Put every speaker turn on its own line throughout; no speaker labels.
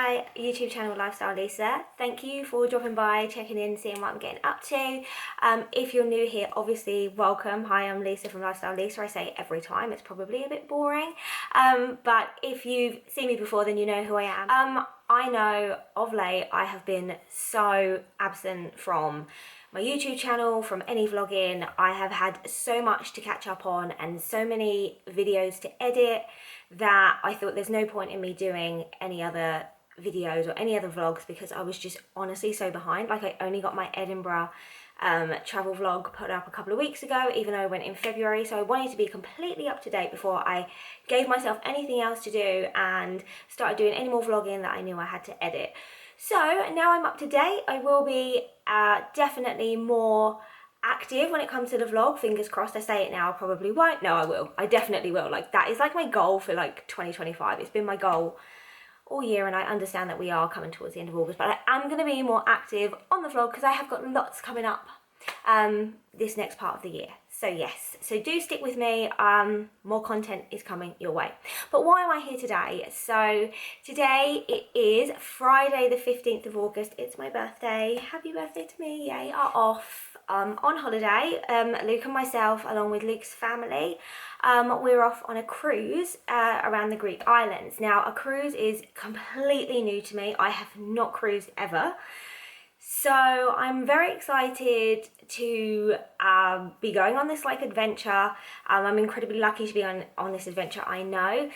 my YouTube channel, Lifestyle Lisa. Thank you for dropping by, checking in, seeing what I'm getting up to. If you're new here, obviously welcome. Hi, I'm Lisa from Lifestyle Lisa. I say it every time, it's probably a bit boring. But if you've seen me before, then you know who I am. I know of late I have been so absent from my YouTube channel, from any vlogging. I have had so much to catch up on and so many videos to edit that I thought there's no point in me doing any other videos or any other vlogs because I was just honestly so behind. Like, I only got my Edinburgh travel vlog put up a couple of weeks ago, even though I went in February, so I wanted to be completely up to date before I gave myself anything else to do and started doing any more vlogging that I knew I had to edit. So now I'm up to date. I will be definitely more active when it comes to the vlog. Fingers crossed. I say it now, I probably won't. No, I will. I definitely will. Like, that is like my goal for like 2025. It's been my goal all year, and I understand that we are coming towards the end of August, but I am going to be more active on the vlog because I have got lots coming up this next part of the year. So yes, so do stick with me. More content is coming your way. But why am I here today? So today it is Friday the 15th of August. It's my birthday. Happy birthday to me. Yay. Are off on holiday. Luke and myself, along with Luke's family, we're off on a cruise around the Greek islands. Now, a cruise is completely new to me. I have not cruised ever. So I'm very excited to be going on this like adventure. I'm incredibly lucky to be on this adventure, I know.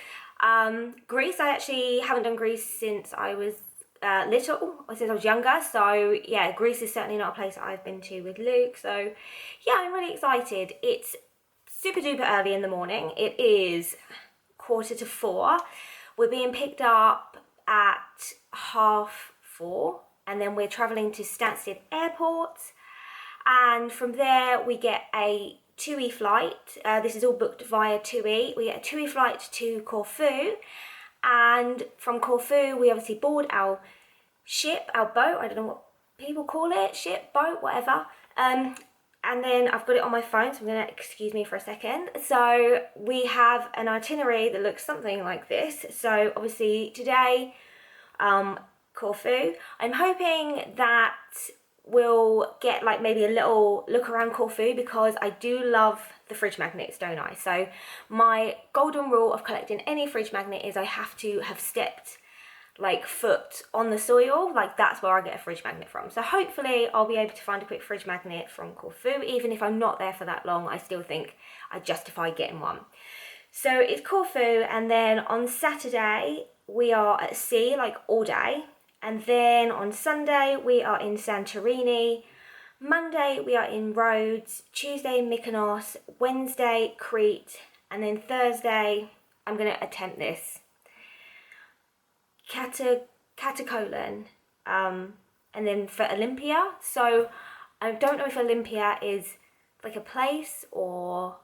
Greece, I actually haven't done Greece since I was little, or since I was younger. So yeah, Greece is certainly not a place that I've been to with Luke. So yeah, I'm really excited. It's super duper early in the morning. It is 3:45. We're being picked up at 4:30. And then we're travelling to Stansted Airport, and from there we get a Tui flight. This is all booked via Tui. We get a Tui flight to Corfu, and from Corfu we obviously board our ship, our boat, I don't know what people call it, ship, boat, whatever. And then I've got it on my phone, so I'm going to excuse me for a second. So we have an itinerary that looks something like this. So obviously today, Corfu. I'm hoping that we'll get like maybe a little look around Corfu because I do love the fridge magnets, don't I? So my golden rule of collecting any fridge magnet is I have to have stepped like foot on the soil. Like, that's where I get a fridge magnet from. So hopefully I'll be able to find a quick fridge magnet from Corfu. Even if I'm not there for that long, I still think I justify getting one. So it's Corfu, and then on Saturday we are at sea like all day. And then on Sunday, we are in Santorini. Monday, we are in Rhodes. Tuesday, Mykonos. Wednesday, Crete. And then Thursday, I'm going to attempt this. Katakolan. And then for Olympia. So I don't know if Olympia is like a place or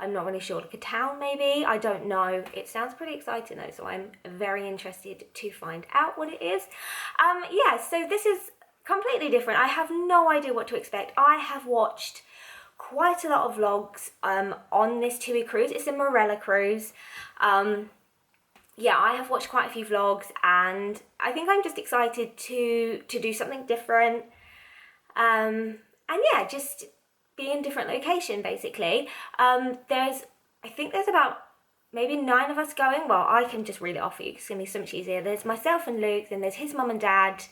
I'm not really sure, like a town maybe, I don't know. It sounds pretty exciting though, so I'm very interested to find out what it is. Yeah, so this is completely different. I have no idea what to expect. I have watched quite a lot of vlogs on this Tui cruise. It's a Marella cruise. Yeah, I have watched quite a few vlogs, and I think I'm just excited to do something different. And yeah, just be in different location basically. I think there's about maybe 9 of us going. Well, I can just read it off for you, it's gonna be so much easier. There's myself and Luke, then there's his mum and dad,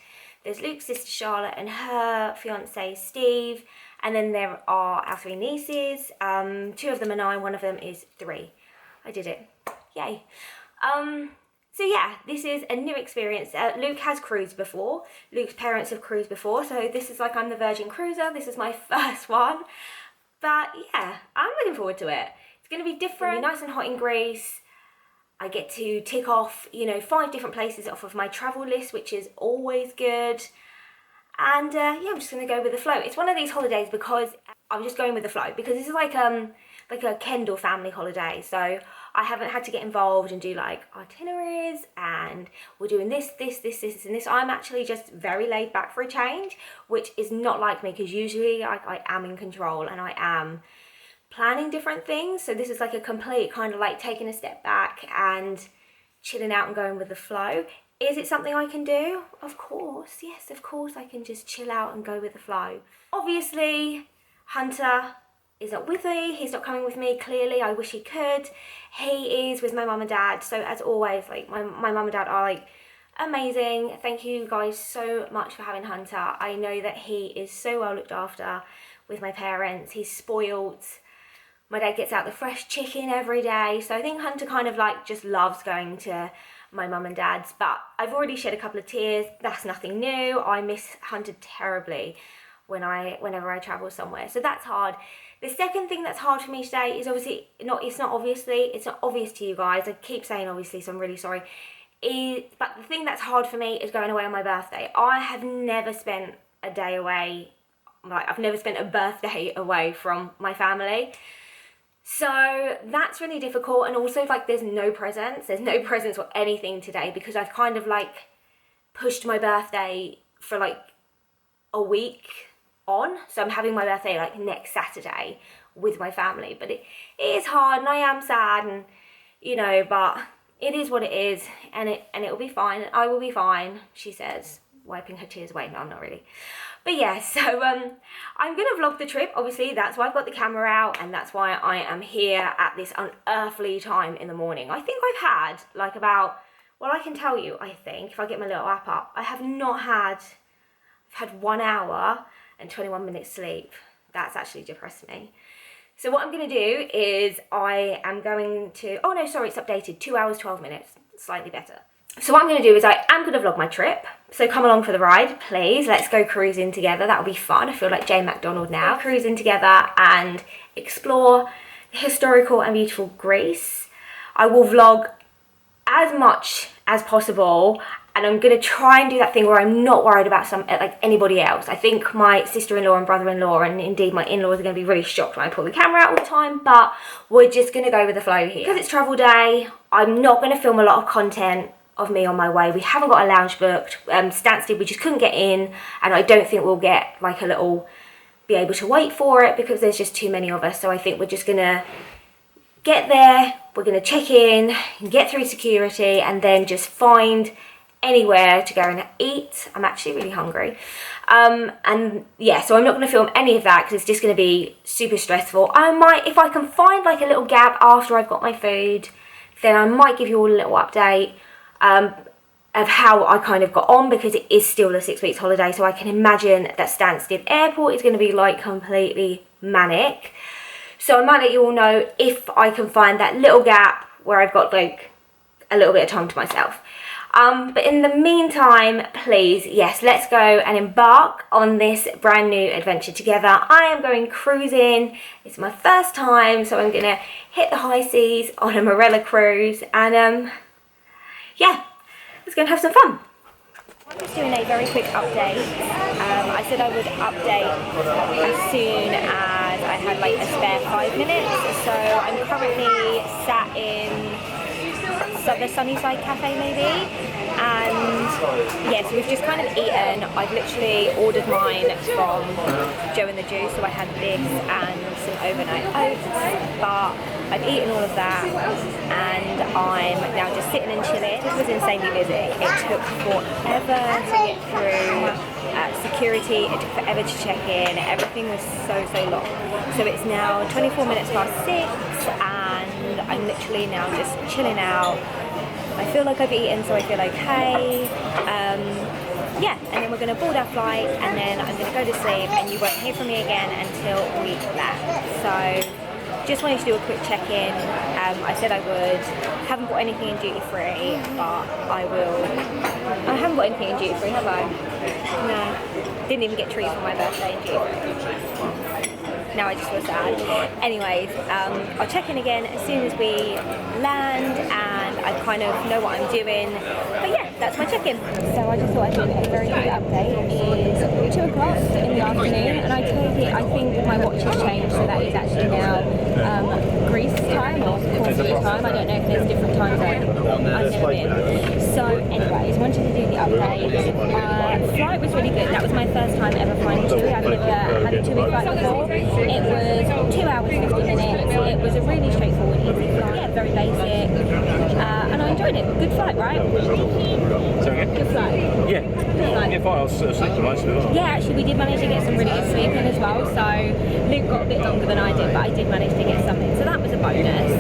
there's Luke's sister Charlotte and her fiance Steve, and then there are our 3 nieces. 2 of them are 9, 1 of them is 3. I did it, yay. So yeah, this is a new experience. Luke has cruised before. Luke's parents have cruised before, so this is like I'm the virgin cruiser. This is my first one. But yeah, I'm looking forward to it. It's going to be different. It's gonna be nice and hot in Greece. I get to tick off, 5 different places off of my travel list, which is always good. And yeah, I'm just going to go with the flow. It's one of these holidays because I'm just going with the flow, because this is like a Kendall family holiday. So I haven't had to get involved and do like itineraries and we're doing this, and this. I'm actually just very laid back for a change, which is not like me, because usually I am in control and I am planning different things. So this is like a complete kind of like taking a step back and chilling out and going with the flow. Is it something I can do? Of course, yes, of course I can just chill out and go with the flow. Obviously, Hunter is not with me, he's not coming with me, clearly. I wish he could. He is with my mum and dad, so as always, like, my mum and dad are like amazing. Thank you guys so much for having Hunter. I know that he is so well looked after with my parents. He's spoiled. My dad gets out the fresh chicken every day, so I think Hunter kind of like just loves going to my mum and dad's, but I've already shed a couple of tears. That's nothing new. I miss Hunter terribly whenever I travel somewhere, so that's hard. The second thing that's hard for me today is obviously it's not obvious to you guys. I keep saying obviously, so I'm really sorry. But the thing that's hard for me is going away on my birthday. I have never spent a day away, like I've never spent a birthday away from my family. So that's really difficult, and also like there's no presents or anything today because I've kind of like pushed my birthday for like a week on. So I'm having my birthday like next Saturday with my family, but it is hard and I am sad, and you know, but it is what it is, and it'll be fine. I will be fine, she says, wiping her tears away. No, I'm not really. But yeah, so I'm going to vlog the trip. Obviously, that's why I've got the camera out, and that's why I am here at this unearthly time in the morning. I think I've had like about, well, I can tell you, I think, if I get my little app up, I've had 1 hour and 21 minutes sleep. That's actually depressed me. So what I'm going to do is I am going to, oh no, sorry, it's updated, 2 hours, 12 minutes, slightly better. So what I'm going to do is I am going to vlog my trip. So come along for the ride, please. Let's go cruising together. That'll be fun. I feel like Jane McDonald now. Cruising together and explore historical and beautiful Greece. I will vlog as much as possible, and I'm going to try and do that thing where I'm not worried about like anybody else. I think my sister-in-law and brother-in-law, and indeed my in-laws, are going to be really shocked when I pull the camera out all the time, but we're just going to go with the flow here. Because it's travel day, I'm not going to film a lot of content of me on my way. We haven't got a lounge booked. Stansted, we just couldn't get in, and I don't think we'll get like be able to wait for it because there's just too many of us. So I think we're just gonna get there, we're gonna check in, get through security, and then just find anywhere to go and eat. I'm actually really hungry. And yeah, so I'm not gonna film any of that because it's just gonna be super stressful. I might, if I can find like a little gap after I've got my food, then I might give you all a little update of how I kind of got on, because it is still a 6 weeks holiday, so I can imagine that Stansted Airport is going to be like completely manic. So I might let you all know if I can find that little gap where I've got like a little bit of time to myself. But in the meantime, please, yes, let's go and embark on this brand new adventure together. I am going cruising. It's my first time, so I'm going to hit the high seas on a Marella cruise, and yeah, let's go and have some fun. I'm just doing a very quick update. I said I would update as soon as I had like a spare 5 minutes. So I'm currently sat in the Sunnyside Cafe maybe, and yeah, so we've just kind of eaten. I've literally ordered mine from Joe and the Juice, so I had this and some overnight oats, but I've eaten all of that and I'm now just sitting and chilling. This was insanely busy. It took forever to get through security, it took forever to check in, everything was so long. So it's now 24 minutes past 6 and I'm literally now just chilling out. I feel like I've eaten, so I feel okay. Yeah, and then we're going to board our flight and then I'm going to go to sleep and you won't hear from me again until we land. So just wanted to do a quick check-in. I said I would. Haven't got anything in duty-free, but I will. I haven't got anything in duty-free, have I? No. Didn't even get treated for my birthday in duty-free. Now I just feel sad. Anyways, I'll check in again as soon as we land and I kind of know what I'm doing. But yeah, that's my check-in. So I just thought I'd do a very quick update. It is 2 o'clock in the afternoon and I think my watch has changed, so that is actually now Greece time or Corfu time. I don't know if there's different time zones. I've never been. So anyways, wanted to do the update. Flight was really good. That was my first time ever flying TUI. I've never had a TUI flight before. It was 2 hours 50 minutes. It was a really straightforward, easy flight. Yeah, very basic. And I enjoyed enjoyed it. Good flight, right?
So again?
Good flight.
Yeah.
Good flight.
Yeah, fine. I was sleeping most of it. Wasn't I?
Yeah, actually we did manage to get some really good sleep in as well, so Luke got a bit longer than I did, but I did manage to get something, so that was a bonus.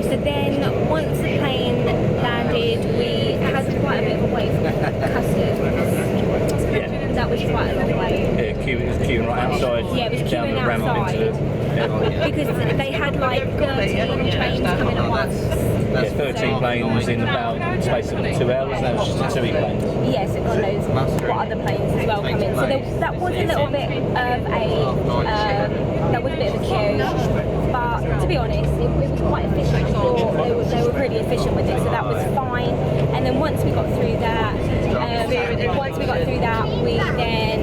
So then once the plane landed, we had quite a bit of a wait for customs.
Yeah.
That was quite a long way.
Yeah, it was queuing right outside.
Yeah, it was
down
queuing
the ramp
outside. Because they had like 13 trains coming at once.
Yeah, 13 planes in about the space of 2 hours. That was just the TUI planes.
Yes, it got loads of other planes as well coming. So that was a little bit of a queue. But to be honest, it was quite efficient. I thought they were really efficient with it, so that was fine. And then once we got through that, we then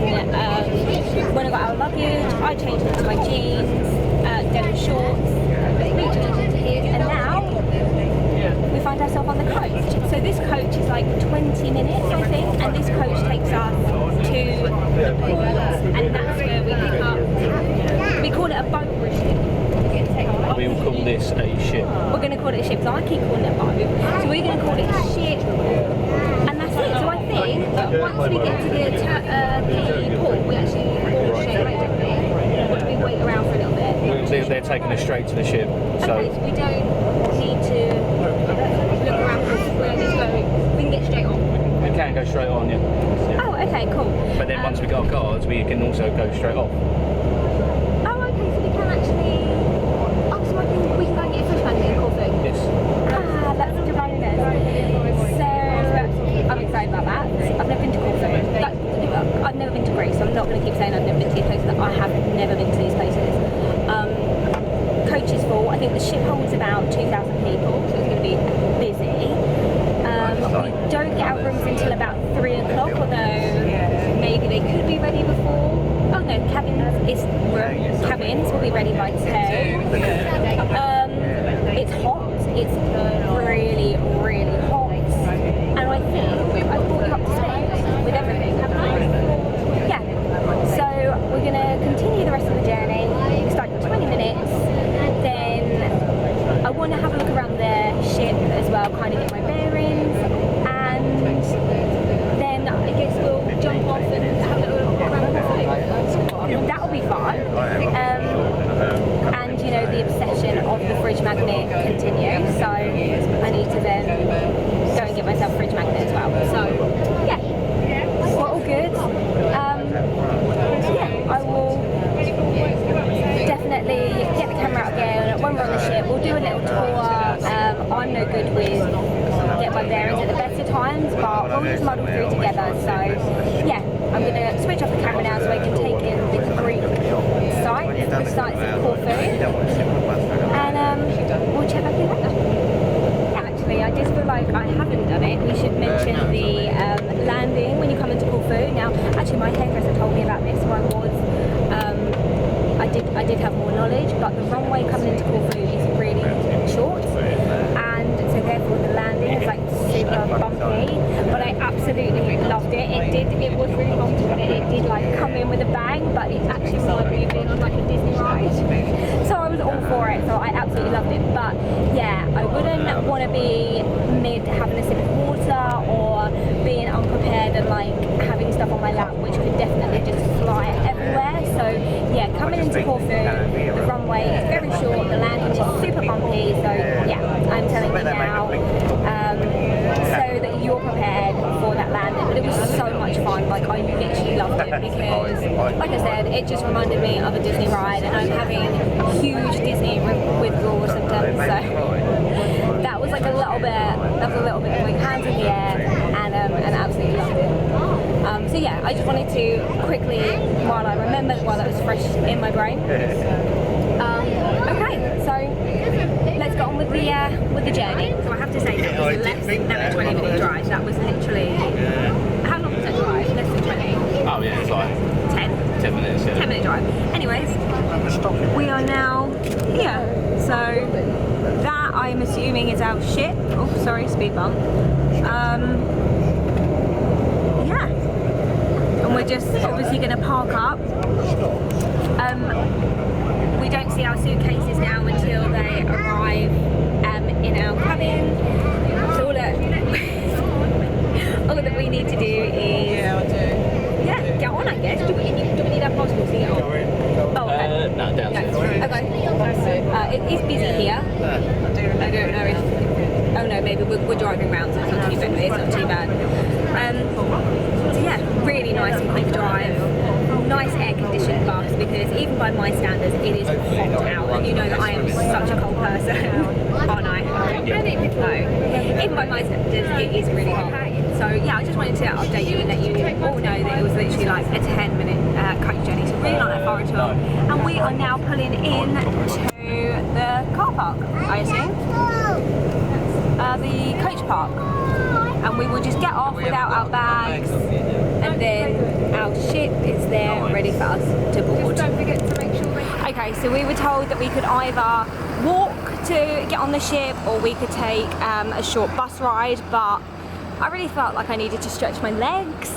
when I got our luggage, I changed into my jeans, denim shorts, Luke changed into his, and now we find ourselves on the coach. So this coach is like 20 minutes, I think, and this coach takes us to the port, and that's where we pick up. We call it a boat or a ship.
We will call this a ship.
We're going to call it a ship, so I keep calling it a boat. So we're going to call it a ship, and that's it. So I think that once we get to the port, we actually board a ship, right, don't we? Or do we wait around for a little bit?
They're taking us straight to the ship. So
Okay, so we don't need to look around for where this going. We can get straight on.
we can go straight on, yeah.
Oh, okay, cool.
But then once we got our cards, we can also go straight off.
Oh, okay, so we can actually. Oh, so we can go and get a fish magnet in Corfu.
Yes.
Ah, that's such a bonus. So I'm excited about that. I've never been to Corfu. I've never been to Greece, so I'm not going to keep saying I've never been to these places. I have never been to these places. Coach is full. I think the ship holds about 2,000 people, so it's going to be busy. We don't get our rooms until about 3 o'clock, although maybe they could be ready before. Oh no, cabins will be ready by 10. It's hot. It's really, really hot. And I think I've brought you up to speed with everything, haven't I? Yeah. So we're going to continue the rest of the journey. We start in 20 minutes. Then I want to have a look around the ship as well, kind of get my bearings. And then I guess we'll jump off and have a little look around the food. That'll be fun. And you know, the obsession of the fridge magnet continues, so I need to then go and get myself a fridge magnet as well. So yeah, we're all good. So yeah, I will definitely get the camera out again when we're on the ship. We'll do a little tour. I'm no good with get my bearings at the best of times, but we'll just muddle through together. So yeah, I'm going to switch off the camera now so I can take in the Greek site, the sites of Corfu, and we'll check back in later. Actually, I just feel like I haven't done it. We should mention the landing when you come into Corfu. Now, actually, my hairdresser told me about this, so I did have more knowledge, but the runway coming into Corfu is really short, and so therefore the landing is like super bumpy, but I absolutely loved it. It was really bumpy, but it did like come in with a bang, but it actually reminded me of being on like a Disney ride. So I was all for it, so I absolutely loved it. But yeah, I wouldn't want to be mid having a sip of water or being unprepared and like having stuff on my lap, which could definitely just fly everywhere. So yeah, coming into Corfu, the runway is very short, the landing is super bumpy, so yeah, I'm telling you now, so that you're prepared for that landing. But it was so much fun, like I literally loved it because, like I said, it just reminded me of a Disney ride, and I'm having huge Disney withdrawal symptoms, so that was like a little bit of like hands in the air, and absolutely loved it. So yeah, I just wanted to quickly, while I remembered, while that was fresh in my brain. Okay, so let's get on with the journey. So I have to say that was less than a 20-minute drive. That was literally how long was that drive? Less than 20.
Oh yeah, it's like 10 minutes. Yeah.
10-minute drive. Anyways, we are now here. So that I'm assuming is our ship. Oh, sorry, speed bump. Yeah. And we're just obviously going to park up. We don't see our suitcases now until they arrive in our cabin. So
but we're driving around, so it's not too bad. It's not too bad. So yeah, really nice and quick drive. Nice air-conditioned bus, because even by my standards, it is hot out, and you know that I am such a cold person. Oh no. No. Even by my standards, it is really hot. So yeah, I just wanted to update you and let you all know that it was literally like a 10-minute coach journey, so really not that far at all. And we are now pulling in to the car park, I assume. The coach park. And we will just get off without our bags, and then our ship is there ready for us to board. Don't forget to make sure. Okay, so we were told that we could either walk to get on the ship, or we could take a short bus ride, but I really felt like I needed to stretch my legs,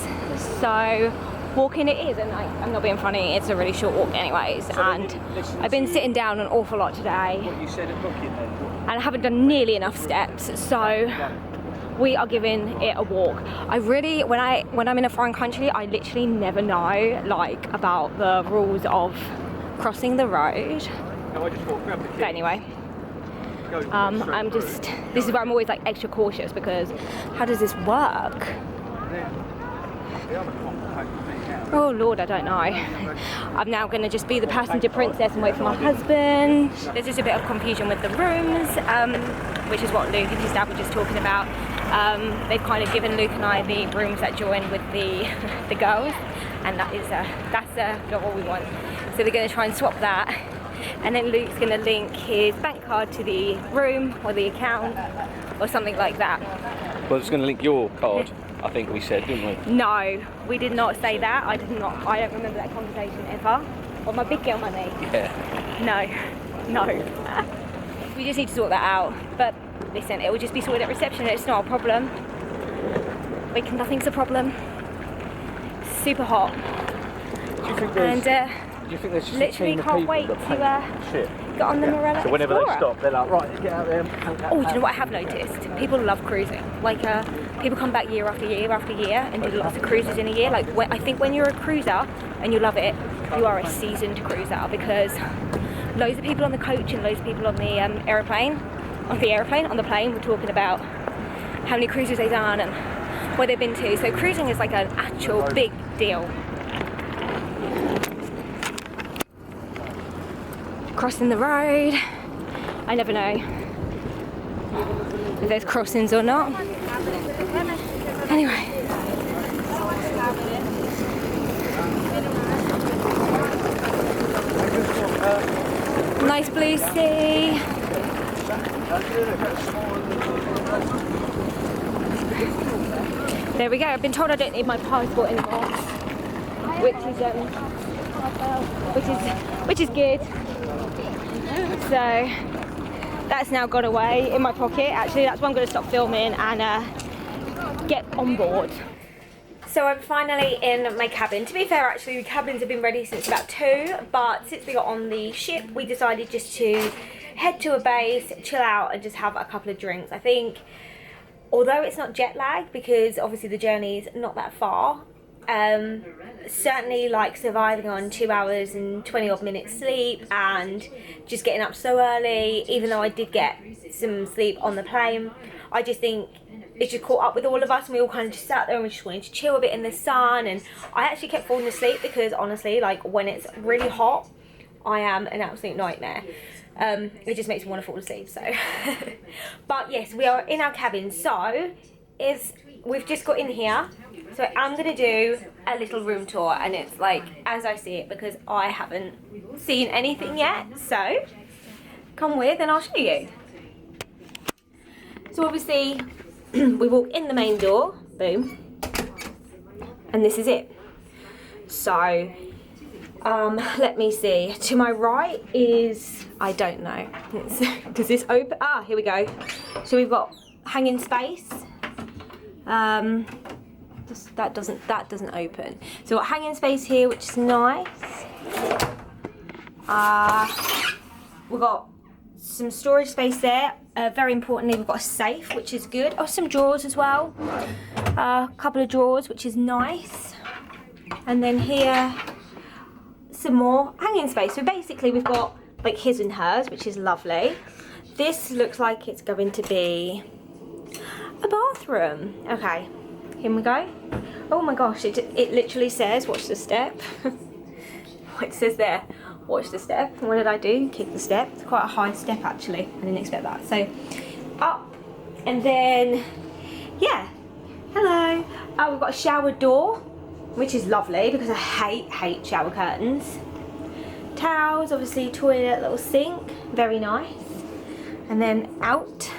so walking it is, and I'm not being funny, it's a really short walk anyways, and I've been sitting down an awful lot today, and I haven't done nearly enough steps, so we are giving it a walk. I really, when I'm in a foreign country, I literally never know like about the rules of crossing the road. But anyway, I'm just, this is where I'm always like extra cautious, because how does this work? Oh Lord, I don't know. I'm now going to just be the passenger princess and wait for my husband. There's just a bit of confusion with the rooms, which is what Luke and his dad were just talking about. They've kind of given Luke and I the rooms that join with the girls, and that's not what we want. So they're going to try and swap that, and then Luke's going to link his bank card to the room or the account or something like that.
Well, it's going to link your card, I think we said, didn't we?
No, we did not say that. I don't remember that conversation ever. Or my big girl money.
Yeah.
No. We just need to sort that out. But listen, it will just be sorted at reception. It's not a problem. Like, nothing's a problem. Super hot.
Do you think there's just
literally
a team of
can't
people
wait
that
to
paint
get on the Marella
So whenever
Explorer.
they stop, they're like, right, get out there.
Oh, do you know what I have noticed? People love cruising. Like, people come back year after year after year and do lots of cruises in a year. Like, I think when you're a cruiser and you love it, you are a seasoned cruiser, because loads of people on the coach and loads of people on the on the plane were talking about how many cruises they've done and where they've been to. So cruising is like an actual big deal. Crossing the road. I never know if there's crossings or not. Anyway. Nice blue sea. There we go. I've been told I don't need my passport anymore, which is good. So that's now gone away in my pocket. Actually, that's why I'm going to stop filming and get on board.
So I'm finally in my cabin. To be fair, actually, the cabins have been ready since about 2, but since we got on the ship, we decided just to head to a base, chill out, and just have a couple of drinks. I think, although it's not jet lag, because obviously the journey's not that far, certainly like surviving on 2 hours and 20 odd minutes sleep and just getting up so early, even though I did get some sleep on the plane, I just think it just caught up with all of us, and we all kind of just sat there and we just wanted to chill a bit in the sun. And I actually kept falling asleep, because honestly, like, when it's really hot, I am an absolute nightmare. It just makes me want to fall asleep, so. But yes, we are in our cabin, so we've just got in here. So I'm going to do a little room tour, and it's like as I see it, because I haven't seen anything yet. So come with and I'll show you. So obviously we walk in the main door, boom, and this is it. So let me see. To my right is, I don't know. Does this open? Ah, here we go. So we've got hanging space. That doesn't open. So we've got hanging space here, which is nice. We've got some storage space there. Very importantly, we've got a safe, which is good. Oh, some drawers as well. A couple of drawers, which is nice. And then here, some more hanging space. So basically, we've got like his and hers, which is lovely. This looks like it's going to be a bathroom. Okay, here we go. Oh my gosh, it literally says, watch the step. It says there, watch the step. And what did I do? Kick the step. It's quite a high step actually. I didn't expect that. So up, and then, yeah, hello. Oh, we've got a shower door, which is lovely because I hate shower curtains. Towels, obviously toilet, little sink, very nice. And then out.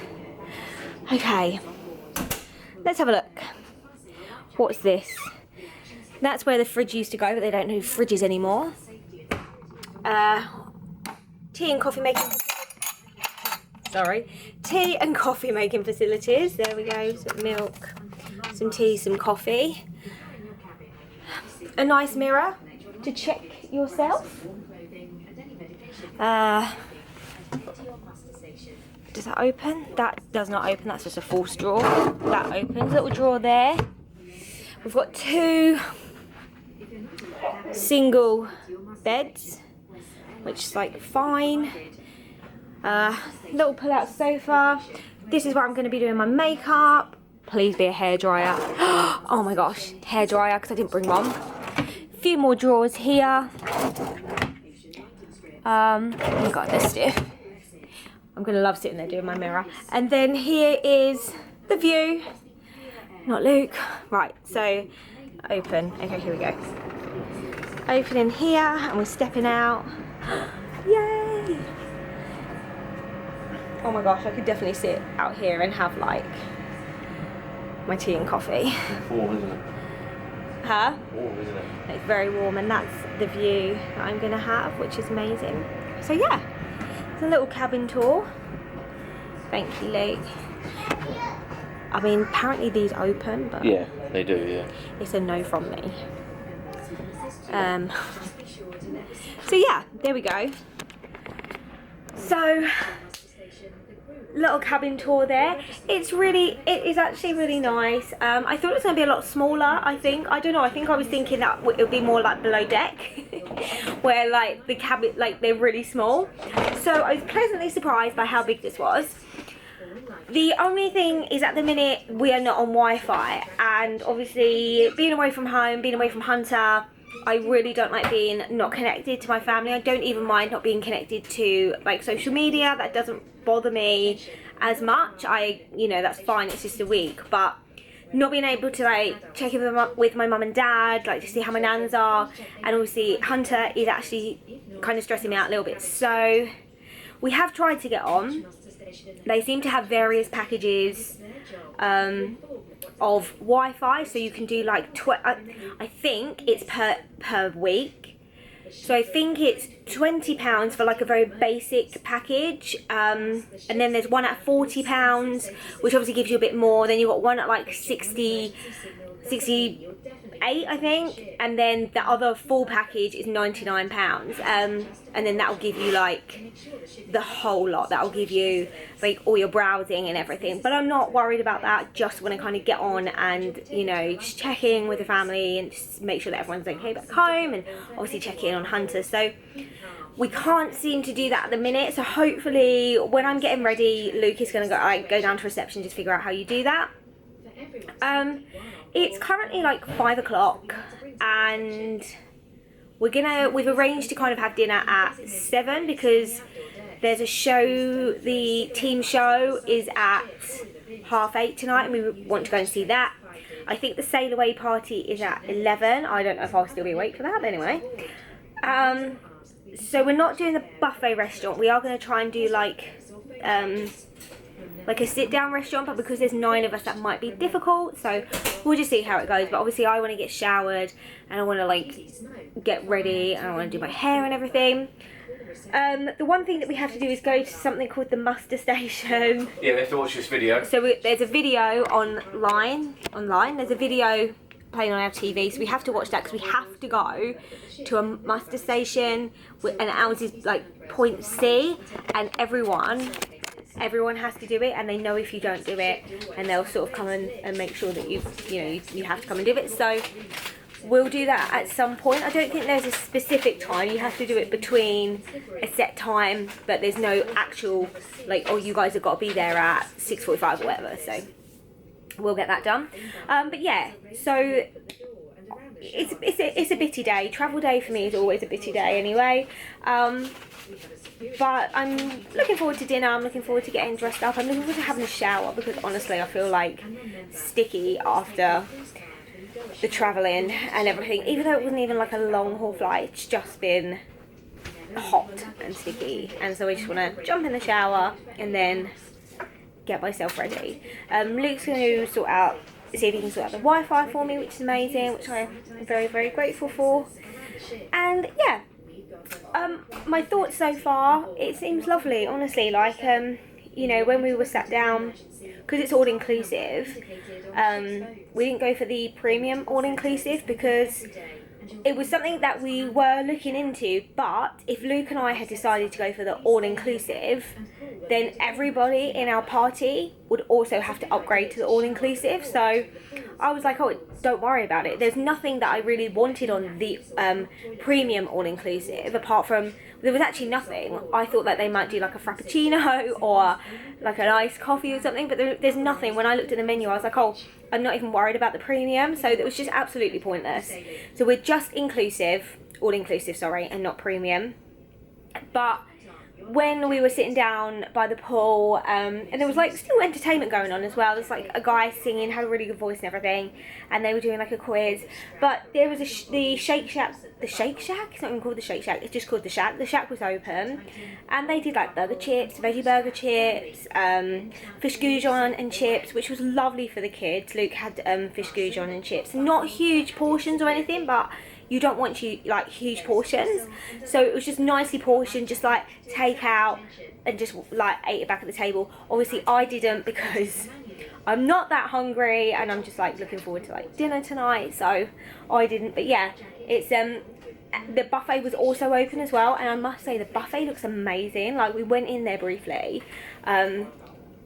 Okay, let's have a look. What's this? That's where the fridge used to go, but they don't do fridges anymore. Tea and coffee making. Sorry, tea and coffee making facilities. There we go. Some milk, some tea, some coffee. A nice mirror to check yourself. Does that open? That does not open. That's just a false drawer. That opens. Little drawer there. We've got 2 single beds, which is like fine. Little pull-out sofa. This is where I'm going to be doing my makeup. Please be a hairdryer. Oh my gosh, hairdryer, because I didn't bring one. A few more drawers here. Oh my god, they're stiff. I'm going to love sitting there doing my mirror. And then here is the view. Not Luke. Right, so open. Okay, here we go. Open in here, and we're stepping out. Yay! Oh my gosh, I could definitely sit out here and have like my tea and coffee.
It's warm, isn't it?
Huh?
Warm, isn't it?
It's very warm, and that's the view that I'm gonna have, which is amazing. So yeah, it's a little cabin tour. Thank you, Luke. I mean, apparently these open, but
Yeah, they do, yeah.
it's a no from me. So yeah, there we go. So, little cabin tour there. It is actually really nice. I thought it was going to be a lot smaller, I think. I don't know, I think I was thinking that it would be more like below deck, where like the cabin, like they're really small. So I was pleasantly surprised by how big this was. The only thing is at the minute we are not on Wi-Fi, and obviously being away from home, being away from Hunter, I really don't like being not connected to my family. I don't even mind not being connected to like social media. That doesn't bother me as much. You know, that's fine, it's just a week, but not being able to like check in with my mum and dad, like to see how my nans are, and obviously Hunter is actually kind of stressing me out a little bit. So we have tried to get on. They seem to have various packages of Wi-Fi, so you can do like I think it's per week. So I think it's £20 for like a very basic package, and then there's one at £40, which obviously gives you a bit more. Then you've got one at like 68, I think, and then the other full package is £99, and then that'll give you like the whole lot. That'll give you like all your browsing and everything. But I'm not worried about that. Just want to kind of get on and, you know, just check in with the family and just make sure that everyone's okay back home, and obviously check in on Hunter. So we can't seem to do that at the minute. So hopefully when I'm getting ready, Luke is going to go down to reception, just figure out how you do that. It's currently like 5 o'clock, and we've arranged to kind of have dinner at 7 because there's a show. The team show is at 8:30 tonight, and we want to go and see that. I think the sail away party is at 11. I don't know if I'll still be awake for that, but anyway. So we're not doing the buffet restaurant. We are going to try and do like a sit-down restaurant, but because there's 9 of us, that might be difficult. So we'll just see how it goes. But obviously, I want to get showered, and I want to like get ready, and I want to do my hair and everything. The one thing that we have to do is go to something called the muster station.
Yeah, we have to watch this video.
So there's a video online. There's a video playing on our TV, so we have to watch that because we have to go to a muster station, and ours is like point C, and everyone has to do it, and they know if you don't do it, and they'll sort of come and make sure that you have to come and do it. So we'll do that at some point. I don't think there's a specific time. You have to do it between a set time, but there's no actual like, oh, you guys have got to be there at 6:45 or whatever. So we'll get that done. But yeah, so it's a bitty day. Travel day for me is always a bitty day anyway. But I'm looking forward to dinner. I'm looking forward to getting dressed up. I'm looking forward to having a shower because honestly I feel like sticky after the travelling and everything. Even though it wasn't even like a long haul flight, it's just been hot and sticky, and so I just want to jump in the shower and then get myself ready. Luke's going to see if he can sort out the Wi-Fi for me, which is amazing, which I'm very, very grateful for. And yeah, my thoughts so far, it seems lovely, honestly. Like, you know, when we were sat down, because it's all inclusive, we didn't go for the premium all inclusive because it was something that we were looking into, but if Luke and I had decided to go for the all-inclusive, then everybody in our party would also have to upgrade to the all-inclusive. So I was like, oh, don't worry about it. There's nothing that I really wanted on the premium all-inclusive, apart from, there was actually nothing. I thought that they might do like a frappuccino or like an iced coffee or something, but there's nothing. When I looked at the menu, I was like, oh, I'm not even worried about the premium, so it was just absolutely pointless. So we're just inclusive, all-inclusive, sorry, and not premium. But when we were sitting down by the pool, and there was like still entertainment going on as well. There's like a guy singing, had a really good voice and everything, and they were doing like a quiz. But there was the Shake Shack. The Shake Shack? It's not even called the Shake Shack, it's just called the Shack. The Shack was open, and they did like burger chips, veggie burger chips, fish goujon and chips, which was lovely for the kids. Luke had fish goujon and chips. Not huge portions or anything, but you don't want huge portions, so it was just nicely portioned, just like take out, and just like ate it back at the table. Obviously I didn't because I'm not that hungry and I'm just like looking forward to like dinner tonight, so I didn't. But yeah, it's the buffet was also open as well, and I must say the buffet looks amazing. Like, we went in there briefly and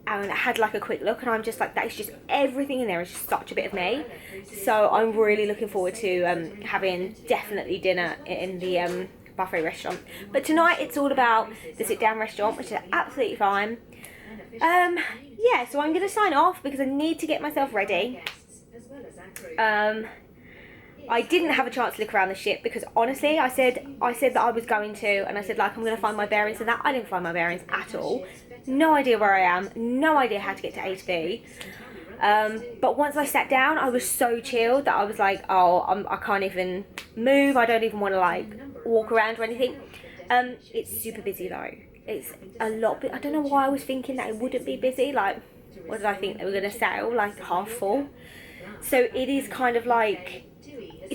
I had like a quick look, and I'm just like, that is just, everything in there is just such a bit of me. So I'm really looking forward to having definitely dinner in the buffet restaurant. But tonight it's all about the sit down restaurant, which is absolutely fine. Yeah, so I'm gonna sign off because I need to get myself ready. I didn't have a chance to look around the ship because honestly I said that I was going to, and I said like I'm going to find my bearings, and that I didn't find my bearings at all. No idea where I am, no idea how to get to A to B. But once I sat down, I was so chilled that I was like, oh, I can't even move, I don't even want to like walk around or anything. It's super busy though. It's a lot, I don't know why I was thinking that it wouldn't be busy. Like, what did I think, they were going to sail like half full? So it is kind of like,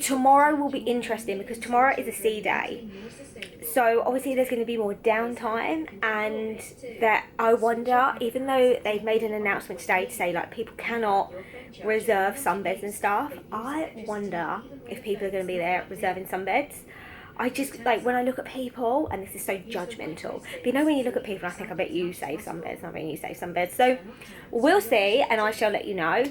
tomorrow will be interesting because tomorrow is a sea day, so obviously there's going to be more downtime, and that I wonder, even though they've made an announcement today to say like people cannot reserve sunbeds and stuff, I wonder if people are going to be there reserving sunbeds. I just, like, when I look at people, and this is so judgmental, but you know when you look at people, I think, I bet you save sunbeds, I bet you save sunbeds. So we'll see, and I shall let you know.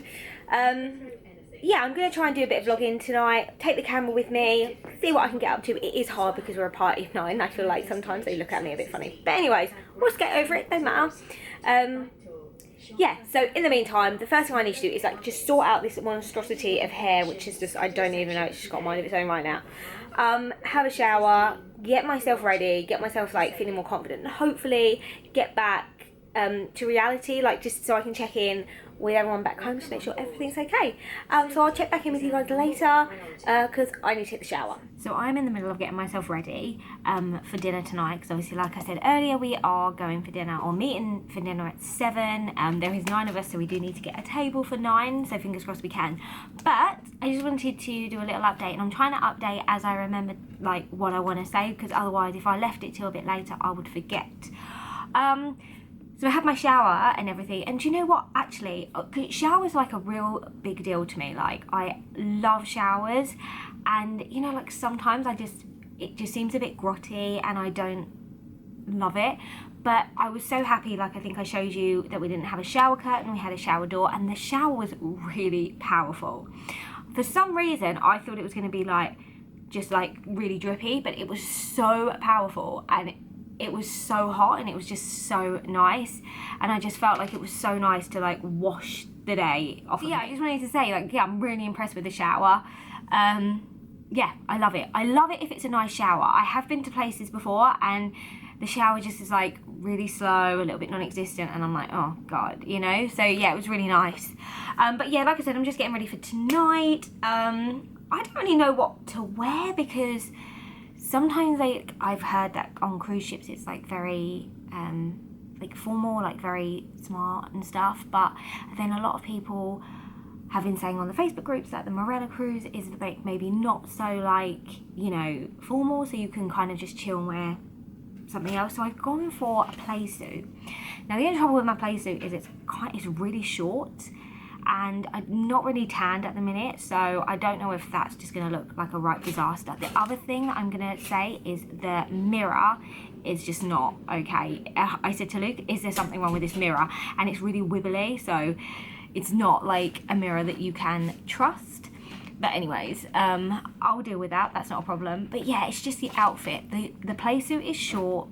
Yeah, I'm going to try and do a bit of vlogging tonight, take the camera with me, see what I can get up to. It is hard because we're a party of 9. I feel like sometimes they look at me a bit funny. But anyways, we'll just get over it, don't matter. Yeah, so in the meantime, the first thing I need to do is like just sort out this monstrosity of hair, which is just, I don't even know, it's just got a mind of its own right now. Have a shower, get myself ready, get myself like feeling more confident, and hopefully get back to reality, like just so I can check in with everyone back home to make sure everything's okay. So I'll check back in with you guys later because I need to take the shower. So I'm in the middle of getting myself ready for dinner tonight, because obviously, like I said earlier, we are going for dinner, or meeting for dinner at 7. There is 9 of us, so we do need to get a table for 9, so fingers crossed we can. But I just wanted to do a little update, and I'm trying to update as I remember like what I want to say, because otherwise if I left it till a bit later I would forget. So I had my shower and everything, and do you know what, actually, showers like a real big deal to me. Like, I love showers, and you know, like sometimes it just seems a bit grotty and I don't love it. But I was so happy, like I think I showed you, that we didn't have a shower curtain, we had a shower door, and the shower was really powerful. For some reason I thought it was going to be like just like really drippy, but it was so powerful, and it was so hot and it was just so nice, and I just felt like it was so nice to like wash the day off. Yeah, I just wanted to say, like, yeah, I'm really impressed with the shower. Yeah, I love it. I love it if it's a nice shower. I have been to places before and the shower just is like really slow, a little bit non-existent, and I'm like, oh God, you know? So yeah, it was really nice. But yeah, like I said, I'm just getting ready for tonight. I don't really know what to wear because sometimes I've heard that on cruise ships it's like very like formal, like very smart and stuff, but then a lot of people have been saying on the Facebook groups that the Marella cruise is like maybe not so like, you know, formal, so you can kind of just chill and wear something else. So I've gone for a play suit. Now the only trouble with my play suit is it's really short and I'm not really tanned at the minute, so I don't know if that's just going to look like a right disaster. The other thing I'm going to say is the mirror is just not okay. I said to Luke, is there something wrong with this mirror? And it's really wibbly, so it's not like a mirror that you can trust. But anyways, I'll deal with that. That's not a problem. But yeah, it's just the outfit. The play suit is short.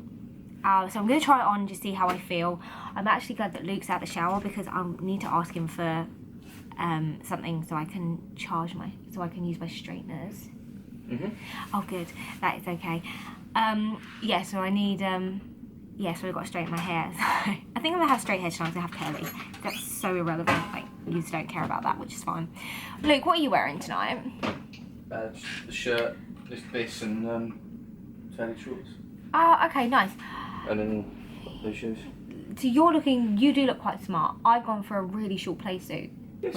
So I'm going to try it on and just see how I feel. I'm actually glad that Luke's out the shower because I need to ask him for something so I can so I can use my straighteners. Oh good, that is okay. Yeah, so I need yeah, so I've got to straighten my hair. So I think I'm gonna have straight hair tonight because I have curly. That's so irrelevant, like you just don't care about that, which is fine. Luke, what are you wearing tonight?
Just the shirt, this and tailored shorts.
Oh, okay, nice.
And then those shoes.
So you do look quite smart. I've gone for a really short play suit.
This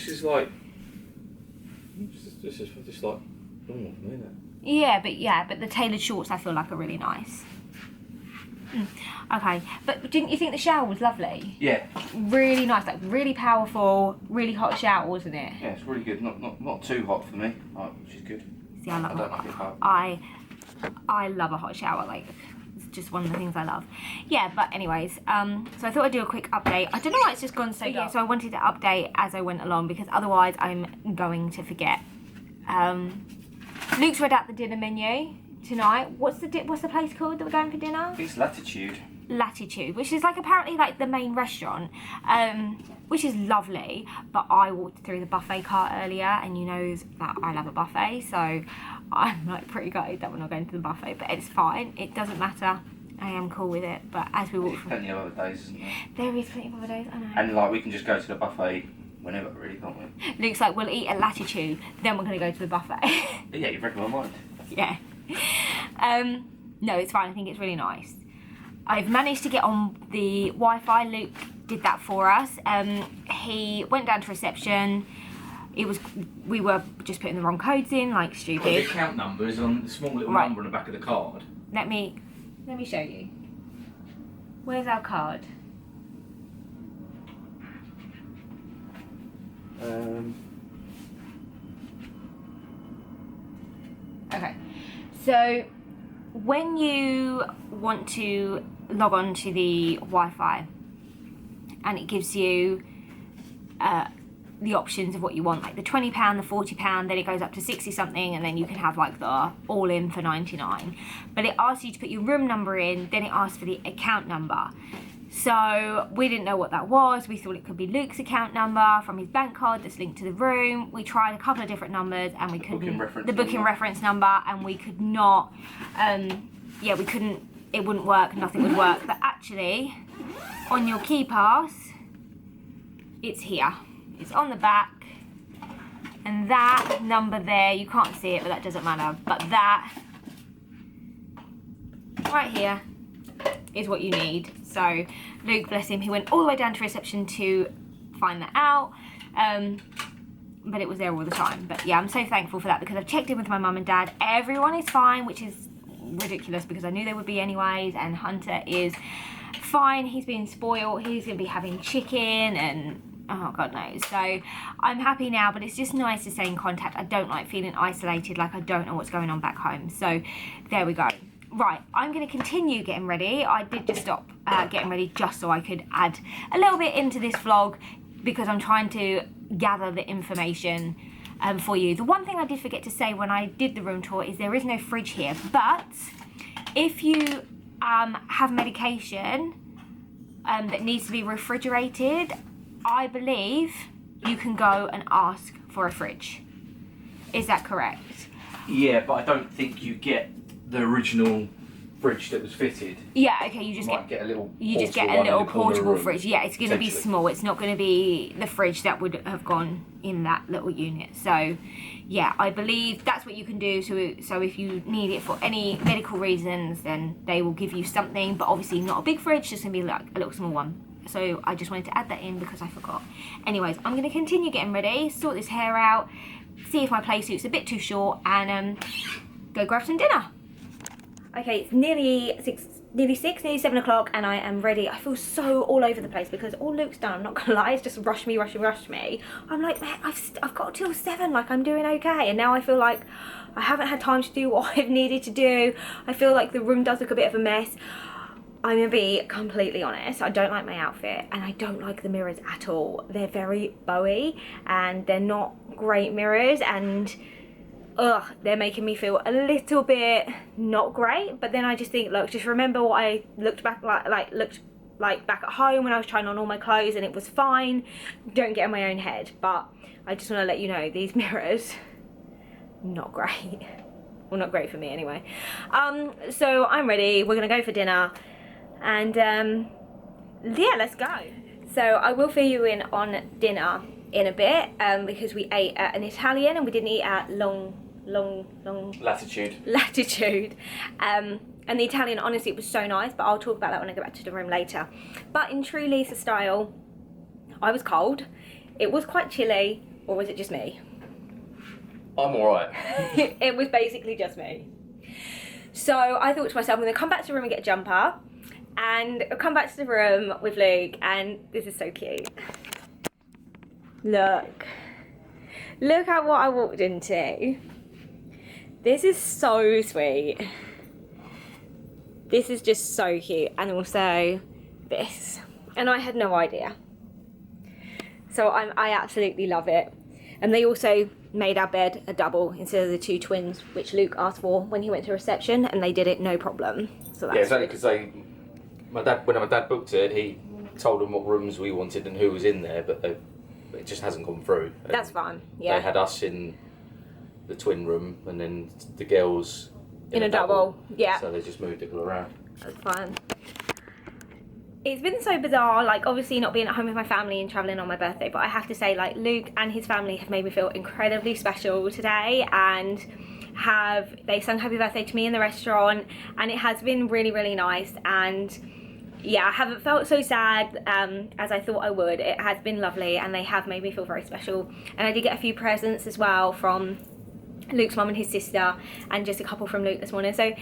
is like normal for me, isn't it?
Yeah, but the tailored shorts I feel like are really nice. Okay, but didn't you think the shower was lovely?
Yeah.
Really nice, like really powerful, really hot shower, wasn't it?
Yeah, it's really good. Not too hot for me, which is good.
See, I
don't like it hot.
I love a hot shower, like it's just one of the things I love. Yeah, but anyways, so I thought I'd do a quick update. I don't know why it's just gone so dark. So I wanted to update as I went along because otherwise I'm going to forget. Luke's read out the dinner menu tonight. What's the place called that we're going for dinner?
It's Latitude.
Latitude, which is like apparently like the main restaurant, which is lovely, but I walked through the buffet cart earlier and you know that I love a buffet, so I'm like pretty gutted that we're not going to the buffet, but it's fine, it doesn't matter, I am cool with it. But as we walk
There's plenty of other days, isn't there?
There is plenty of other days, I know.
And like we can just go to the buffet whenever, really, can't we?
Luke's like, we'll eat at Latitude, then we're going to go to the buffet.
Yeah, you've read my mind.
Yeah. No, it's fine, I think it's really nice. I've managed to get on the Wi-Fi. Luke did that for us. He went down to reception. We were just putting the wrong codes in, like stupid.
Well, the account number is on the small little number on the back of the card.
Let me show you. Where's our card? Okay, so when you want to log on to the Wi-Fi and it gives you the options of what you want, like the £20, the £40, then it goes up to 60 something, and then you can have like the all in for 99. But it asks you to put your room number in, then it asks for the account number. So we didn't know what that was. We thought it could be Luke's account number from his bank card that's linked to the room. We tried a couple of different numbers and we couldn't. The booking reference number, and we could not. Yeah, we couldn't. It wouldn't work. Nothing would work. But actually, on your key pass, it's here. It's on the back, and that number there, you can't see it, but that doesn't matter. But that right here is what you need. So Luke, bless him, he went all the way down to reception to find that out, but it was there all the time. But yeah, I'm so thankful for that because I've checked in with my mum and dad. Everyone is fine, which is ridiculous because I knew they would be anyways, and Hunter is fine. He's been spoiled. He's going to be having chicken and oh God knows. So I'm happy now, but it's just nice to stay in contact. I don't like feeling isolated, like I don't know what's going on back home. So there we go. Right, I'm going to continue getting ready. I did just stop getting ready just so I could add a little bit into this vlog because I'm trying to gather the information for you. The one thing I did forget to say when I did the room tour is there is no fridge here, but if you have medication that needs to be refrigerated, I believe you can go and ask for a fridge. Is that correct?
Yeah, but I don't think you get the original fridge that was fitted.
Yeah, okay, you just
get a little
portable fridge. Yeah, it's going to be
Potentially.
small. It's not going to be the fridge that would have gone in that little unit. So, yeah, I believe that's what you can do. So if you need it for any medical reasons, then they will give you something, but obviously not a big fridge, just going to be like a little small one. So I just wanted to add that in because I forgot. Anyways, I'm going to continue getting ready, sort this hair out, see if my play suit's a bit too short, and go grab some dinner. Okay, it's nearly 7 o'clock, and I am ready. I feel so all over the place because all Luke's done, I'm not gonna lie, it's just rushed me. I'm like, man, I've got till 7, like I'm doing okay, and now I feel like I haven't had time to do what I've needed to do. I feel like the room does look a bit of a mess. I'm gonna be completely honest, I don't like my outfit, and I don't like the mirrors at all. They're very bowy, and they're not great mirrors, and they're making me feel a little bit not great. But then I just think, look, just remember what I looked back back at home when I was trying on all my clothes, and it was fine. Don't get in my own head. But I just want to let you know, these mirrors, not great. Well, not great for me anyway. So I'm ready. We're gonna go for dinner, and yeah, let's go. So I will fill you in on dinner in a bit, because we ate at an Italian and we didn't eat at long
Latitude.
And the Italian, honestly, it was so nice, but I'll talk about that when I go back to the room later. But in true Lisa style, I was cold, it was quite chilly, or was it just me?
I'm alright.
It was basically just me. So I thought to myself, I'm going to come back to the room and get a jumper, and I'll come back to the room with Luke, and this is so cute. Look at what I walked into. This is so sweet. This is just so cute. And also this. And I had no idea. So I absolutely love it. And they also made our bed a double instead of the 2 twins, which Luke asked for when he went to reception, and they did it no problem. So that's
yeah, exactly, because when my dad booked it, he told them what rooms we wanted and who was in there, but it just hasn't gone through. And
that's fine. Yeah.
They had us in the twin room and then the girls
in a double. Yeah.
So they just moved it all around.
That's fine. It's been so bizarre, like obviously not being at home with my family and travelling on my birthday, but I have to say, like, Luke and his family have made me feel incredibly special today, and they sung happy birthday to me in the restaurant, and it has been really, really nice. And yeah, I haven't felt so sad as I thought I would. It has been lovely, and they have made me feel very special. And I did get a few presents as well from Luke's mum and his sister, and just a couple from Luke this morning. So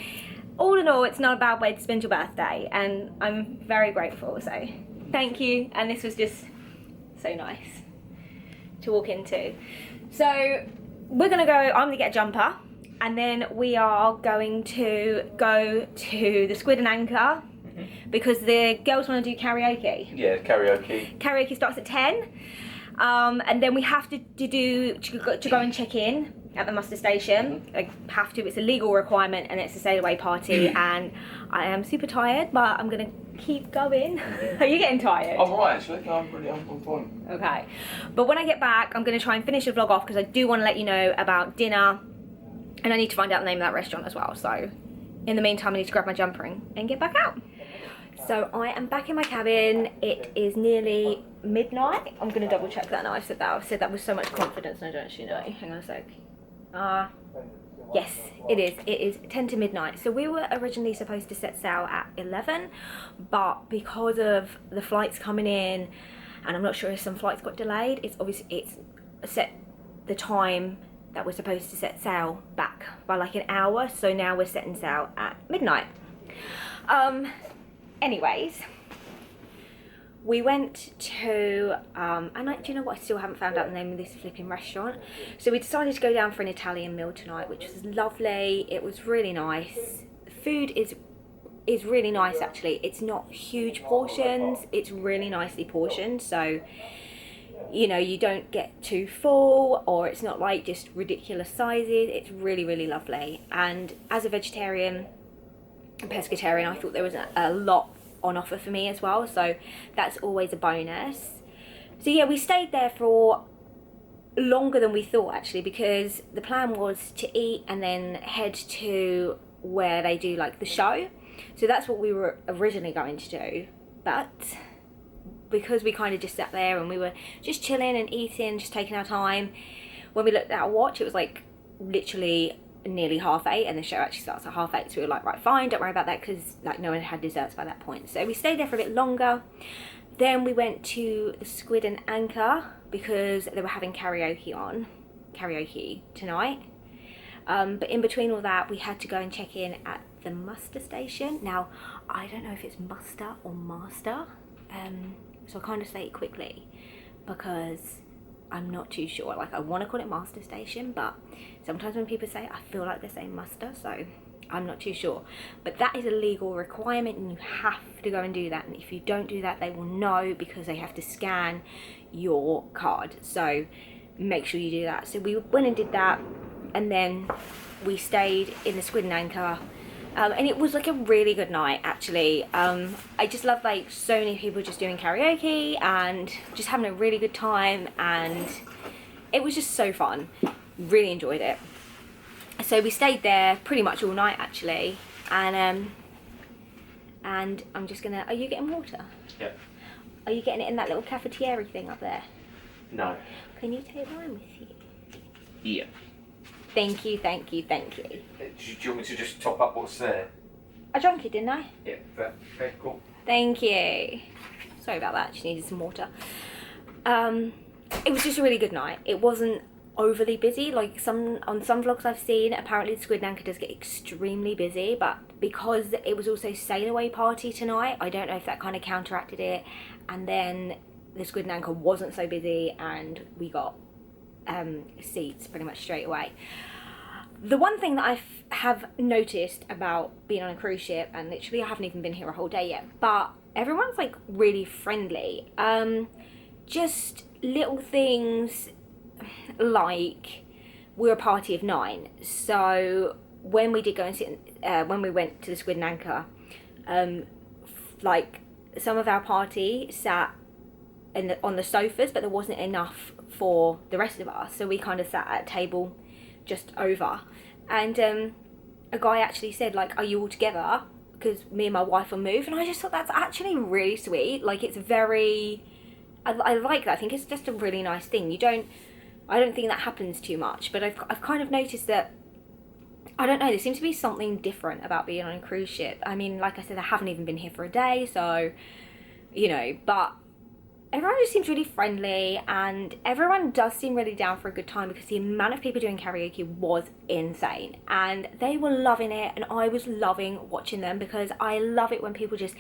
all in all, it's not a bad way to spend your birthday, and I'm very grateful. So thank you. And this was just so nice to walk into. So we're gonna go, I'm gonna get a jumper, and then we are going to go to the Squid and Anchor, because the girls want to do karaoke.
Yeah, karaoke.
Karaoke starts at 10, and then we have to go and check in at the muster station. I have to. It's a legal requirement, and it's a sail away party. And I am super tired, but I'm gonna keep going. Are you getting tired?
I'm alright actually. No, I'm fine.
Okay, but when I get back, I'm gonna try and finish the vlog off, because I do want to let you know about dinner, and I need to find out the name of that restaurant as well. So in the meantime, I need to grab my jumper and get back out. So I am back in my cabin. It is nearly midnight. I'm going to double check that now. I've said that with so much confidence, and I don't actually know. Hang on a sec. Yes, it is. It is 10 to midnight. So we were originally supposed to set sail at 11, but because of the flights coming in, and I'm not sure if some flights got delayed, it's set the time that we're supposed to set sail back by like an hour. So now we're setting sail at midnight. Anyways, we went to, do you know what? I still haven't found out the name of this flipping restaurant. So we decided to go down for an Italian meal tonight, which was lovely. It was really nice. The food is really nice, actually. It's not huge portions. It's really nicely portioned. So
you know, you don't get too full, or it's not like just ridiculous sizes. It's really, really lovely. And as a vegetarian and pescatarian, I thought there was a lot on offer for me as well, so that's always a bonus. So yeah, we stayed there for longer than we thought, actually, because the plan was to eat and then head to where they do like the show. So that's what we were originally going to do, but because we kind of just sat there and we were just chilling and eating, just taking our time, when we looked at our watch, it was like literally nearly 8:30, and the show actually starts at 8:30, so we were like, right, fine, don't worry about that, because like no one had desserts by that point. So we stayed there for a bit longer. Then we went to the Squid and Anchor because they were having karaoke tonight. But in between all that, we had to go and check in at the muster station. Now, I don't know if it's muster or master, so I kind of say it quickly because I'm not too sure. Like, I want to call it master station, but sometimes when people say it, I feel like they're saying muster, so I'm not too sure. But that is a legal requirement, and you have to go and do that. And if you don't do that, they will know, because they have to scan your card. So make sure you do that. So we went and did that, and then we stayed in the Squid and Anchor. And it was like a really good night, actually. I just love like so many people just doing karaoke and just having a really good time, and it was just so fun. Really enjoyed it. So we stayed there pretty much all night, actually, and I'm just gonna. Are you getting water?
Yeah.
Are you getting it in that little cafetiere thing up there?
No.
Can you take mine with you?
Yeah.
Thank you, thank you, thank you.
Do you want me to just top up what's there?
I drank it, didn't I?
Yeah, fair, cool.
Thank you. Sorry about that, just needed some water. It was just a really good night. It wasn't overly busy, like on some vlogs I've seen, apparently the Squid and Anchor does get extremely busy, but because it was also sail away party tonight, I don't know if that kind of counteracted it, and then the Squid and Anchor wasn't so busy, and we got seats pretty much straight away. The one thing that I have noticed about being on a cruise ship, and literally I haven't even been here a whole day yet, but everyone's like really friendly. Just little things like, we're a party of 9, so when we did go and sit when we went to the Squid and Anchor, like some of our party sat on the sofas, but there wasn't enough for the rest of us, so we kind of sat at a table just over, and a guy actually said, like, are you all together, because me and my wife will move, and I just thought that's actually really sweet. Like, it's very, I like that. I think it's just a really nice thing. I don't think that happens too much, but I've kind of noticed that, I don't know, there seems to be something different about being on a cruise ship. I mean, like I said, I haven't even been here for a day, so, you know, but everyone just seems really friendly, and everyone does seem really down for a good time, because the amount of people doing karaoke was insane, and they were loving it, and I was loving watching them, because I love it when people just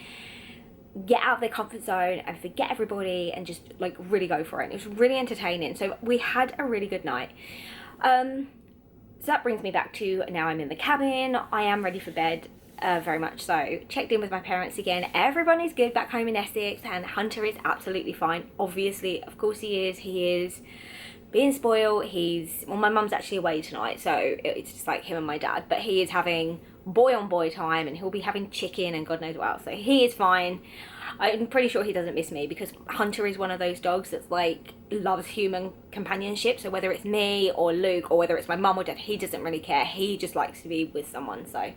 get out of their comfort zone and forget everybody and just like really go for it. It was really entertaining, so we had a really good night. So that brings me back to now I'm in the cabin. I am ready for bed. Very much so. Checked in with my parents again. Everyone is good back home in Essex, and Hunter is absolutely fine. Obviously, of course he is being spoiled. Well, my mum's actually away tonight, so it's just like him and my dad, but he is having boy on boy time, and he'll be having chicken and God knows what else, so he is fine. I'm pretty sure he doesn't miss me, because Hunter is one of those dogs that's like loves human companionship, so whether it's me or Luke or whether it's my mum or dad, he doesn't really care. He just likes to be with someone, so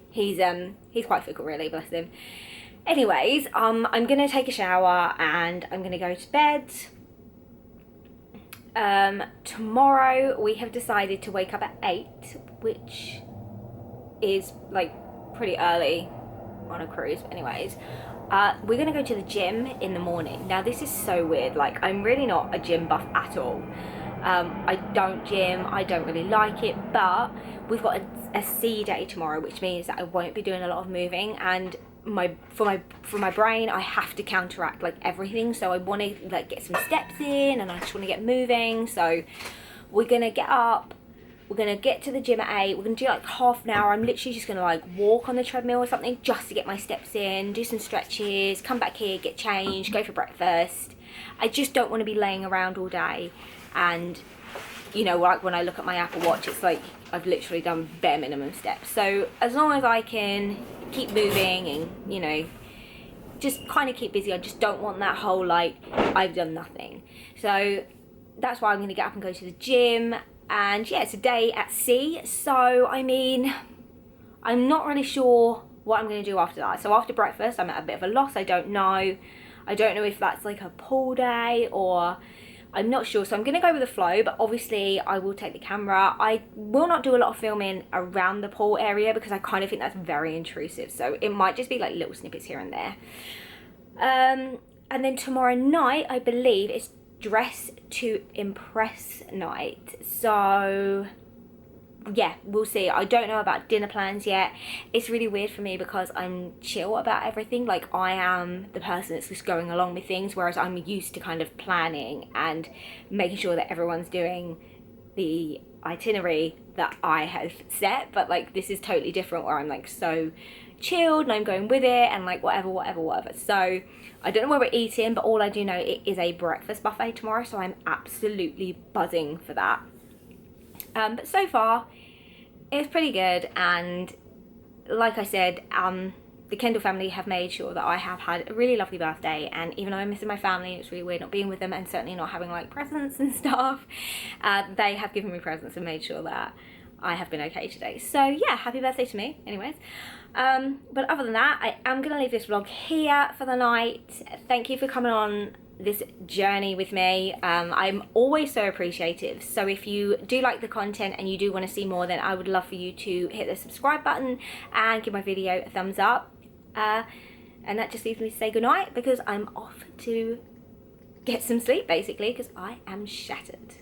he's quite fickle, really, bless him. Anyways, I'm gonna take a shower and I'm gonna go to bed. Tomorrow we have decided to wake up at 8, which is like pretty early on a cruise. Anyways, we're gonna go to the gym in the morning. Now this is so weird, like I'm really not a gym buff at all. I don't gym, I don't really like it, but we've got a C day tomorrow, which means that I won't be doing a lot of moving, and for my brain I have to counteract like everything, so I want to like get some steps in, and I just want to get moving. So we're gonna get up,
we're gonna get to the gym at 8. We're gonna do like half an hour. I'm literally just gonna like walk on the treadmill or something just to get my steps in, do some stretches, come back here, get changed, go for breakfast. I just don't want to be laying around all day. And you know, like when I look at my Apple Watch, it's like I've literally done bare minimum steps. So as long as I can keep moving and, you know, just kind of keep busy, I just don't want that whole like I've done nothing. So that's why I'm going to get up and go to the gym. And yeah, it's a day at sea, so I mean, I'm not really sure what I'm going to do after that. So after breakfast, I'm at a bit of a loss. I don't know if that's like a pool day or I'm not sure. So I'm going to go with the flow, but obviously I will take the camera. I will not do a lot of filming around the pool area because I kind of think that's very intrusive. So it might just be like little snippets here and there. And then tomorrow night, I believe it's dress to impress night. So yeah, we'll see. I don't know about dinner plans yet. It's really weird for me because I'm chill about everything. Like I am the person that's just going along with things, whereas I'm used to kind of planning and making sure that everyone's doing the itinerary that I have set. But like this is totally different where I'm like so chilled and I'm going with it and like whatever. So I don't know where we're eating, but all I do know, it is a breakfast buffet tomorrow, so I'm absolutely buzzing for that. But so far it's pretty good, and like I said, the Kendall family have made sure that I have had a really lovely birthday, and even though I'm missing my family, it's really weird not being with them and certainly not having like presents and stuff, they have given me presents and made sure that I have been okay today. So yeah, happy birthday to me anyways. But other than that, I am going to leave this vlog here for the night. Thank you for coming on this journey with me. I'm always so appreciative. So if you do like the content and you do want to see more, then I would love for you to hit the subscribe button and give my video a thumbs up. And that just leaves me to say goodnight because I'm off to get some sleep basically because I am shattered.